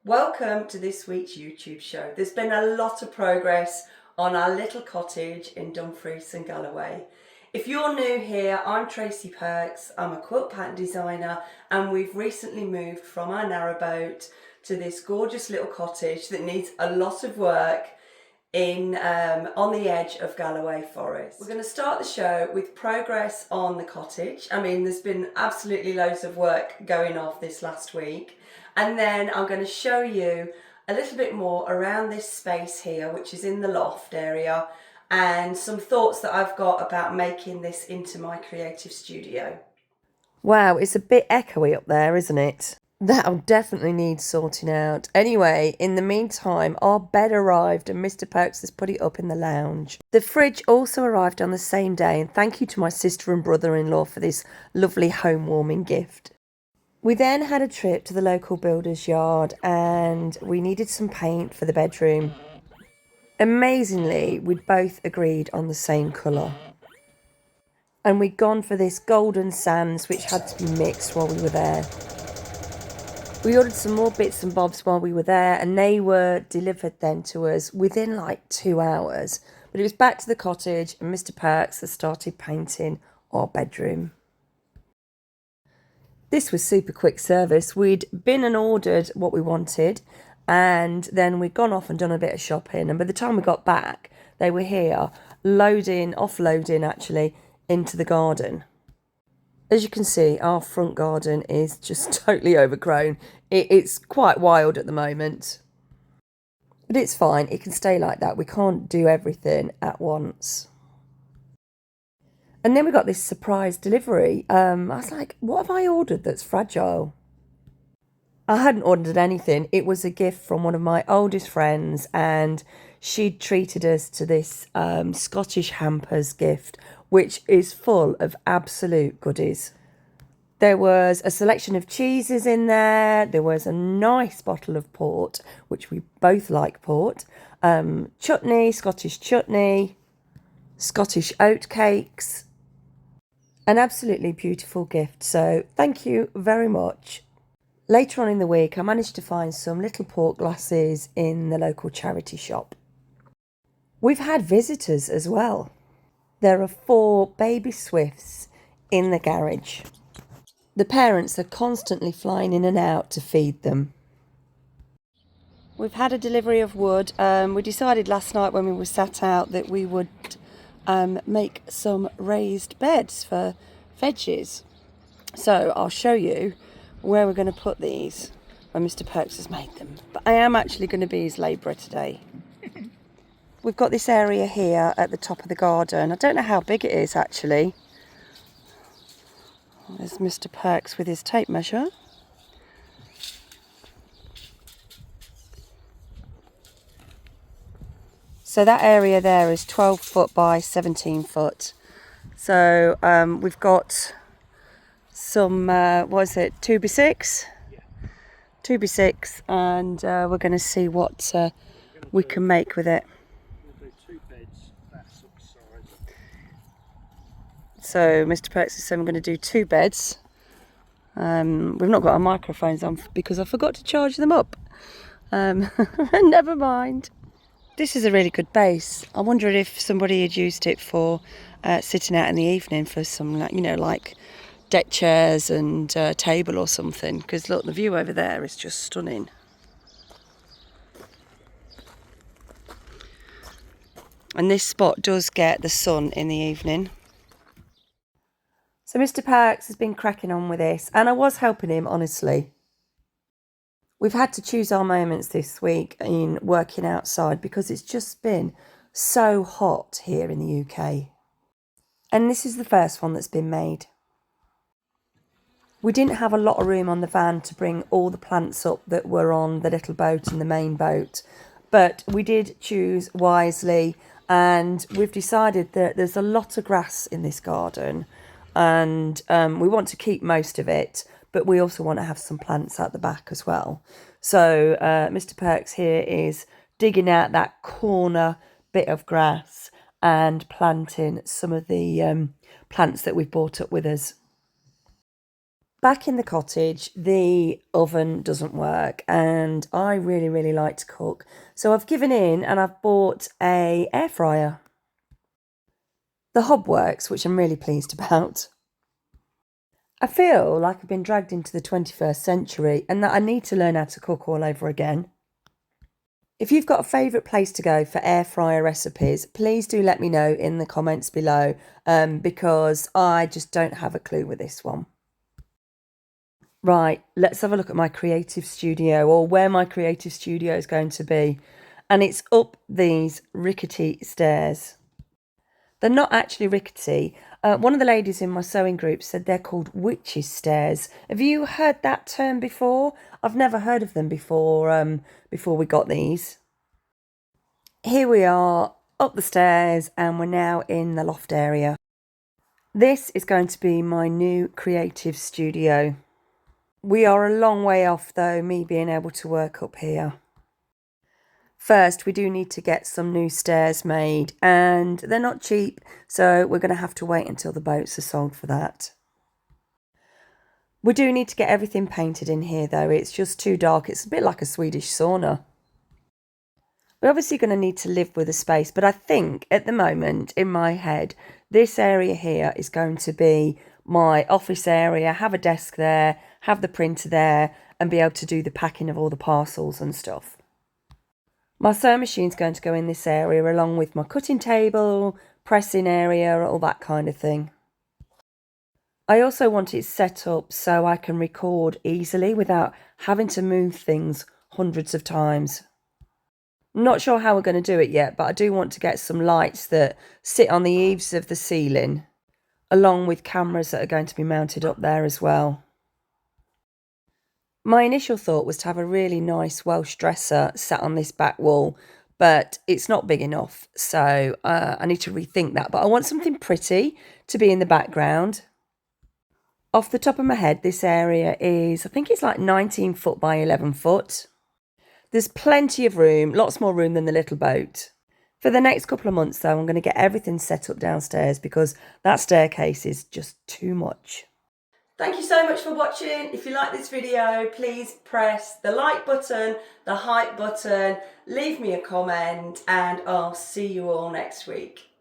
Welcome to this week's YouTube show. There's been a lot of progress on our little cottage in Dumfries and Galloway. If you're new here, I'm Tracy Perks. I'm a quilt pattern designer and we've recently moved from our narrowboat to this gorgeous little cottage that needs a lot of work on the edge of Galloway Forest. We're going to start the show with progress on the cottage. I mean, there's been absolutely loads of work going off this last week. And then I'm going to show you a little bit more around this space here, which is in the loft area, and some thoughts that I've got about making this into my creative studio. Wow, it's a bit echoey up there, isn't it? That'll definitely need sorting out. Anyway, in the meantime, our bed arrived and Mr. Perks has put it up in the lounge. The fridge also arrived on the same day, and thank you to my sister and brother-in-law for this lovely home warming gift. We then had a trip to the local builder's yard and we needed some paint for the bedroom. Amazingly, we'd both agreed on the same colour. And we'd gone for this golden sands, which had to be mixed while we were there. We ordered some more bits and bobs while we were there, and they were delivered then to us within like 2 hours. But it was back to the cottage and Mr. Perks has started painting our bedroom. This was super quick service. We'd been and ordered what we wanted, and then we'd gone off and done a bit of shopping, and by the time we got back they were here offloading actually into the garden. As you can see, our front garden is just totally overgrown. It's quite wild at the moment, but it's fine, it can stay like that. We can't do everything at once. And then we got this surprise delivery. I was like, what have I ordered that's fragile? I hadn't ordered anything. It was a gift from one of my oldest friends, and she'd treated us to this Scottish hampers gift, which is full of absolute goodies. There was a selection of cheeses in there. There was a nice bottle of port, which we both like port. Chutney, Scottish chutney, Scottish oat cakes. An absolutely beautiful gift, so thank you very much. Later on in the week, I managed to find some little port glasses in the local charity shop. We've had visitors as well. There are 4 baby swifts in the garage. The parents are constantly flying in and out to feed them. We've had a delivery of wood. We decided last night when we were sat out that we would make some raised beds for veggies. So I'll show you where we're going to put these when Mr. Perks has made them. But I am actually going to be his labourer today. We've got this area here at the top of the garden. I don't know how big it is actually. There's Mr. Perks with his tape measure. So that area there is 12 foot by 17 foot. So we've got some, 2x6? Yeah. 2x6, and we're going to see what we can make with it. We'll do 2 beds, that sort of size. So Mr. Perks is saying we're going to do 2 beds. We've not got our microphones on because I forgot to charge them up. Never mind. This is a really good base. I wonder if somebody had used it for sitting out in the evening for some, like deck chairs and table or something. Because look, the view over there is just stunning. And this spot does get the sun in the evening. So Mr. Perks has been cracking on with this, and I was helping him, honestly. We've had to choose our moments this week in working outside because it's just been so hot here in the UK. And this is the first one that's been made. We didn't have a lot of room on the van to bring all the plants up that were on the little boat and the main boat, but we did choose wisely, and we've decided that there's a lot of grass in this garden, and we want to keep most of it, but we also want to have some plants at the back as well. So Mr. Perks here is digging out that corner bit of grass and planting some of the plants that we've brought up with us. Back in the cottage, the oven doesn't work and I really like to cook. So I've given in and I've bought a air fryer. The hob works, which I'm really pleased about. I feel like I've been dragged into the 21st century and that I need to learn how to cook all over again. If you've got a favourite place to go for air fryer recipes, please do let me know in the comments below, because I just don't have a clue with this one. Right, let's have a look at my creative studio, or where my creative studio is going to be. And it's up these rickety stairs. They're not actually rickety. One of the ladies in my sewing group said they're called witches' stairs. Have you heard that term before? I've never heard of them before, before we got these. Here we are up the stairs and we're now in the loft area. This is going to be my new creative studio. We are a long way off though, me being able to work up here. First, we do need to get some new stairs made and they're not cheap, so we're going to have to wait until the boats are sold for that. We do need to get everything painted in here though, it's just too dark, it's a bit like a Swedish sauna. We're obviously going to need to live with the space, but I think at the moment in my head, this area here is going to be my office area, have a desk there, have the printer there and be able to do the packing of all the parcels and stuff. My sewing machine's going to go in this area along with my cutting table, pressing area, all that kind of thing. I also want it set up so I can record easily without having to move things hundreds of times. I'm not sure how we're going to do it yet, but I do want to get some lights that sit on the eaves of the ceiling, along with cameras that are going to be mounted up there as well. My initial thought was to have a really nice Welsh dresser sat on this back wall, but it's not big enough, so I need to rethink that. But I want something pretty to be in the background. Off the top of my head, this area is, I think it's like 19 foot by 11 foot. There's plenty of room, lots more room than the little boat. For the next couple of months though, I'm going to get everything set up downstairs because that staircase is just too much. Thank you so much for watching. If you like this video, please press the like button, the hype button, leave me a comment, and I'll see you all next week.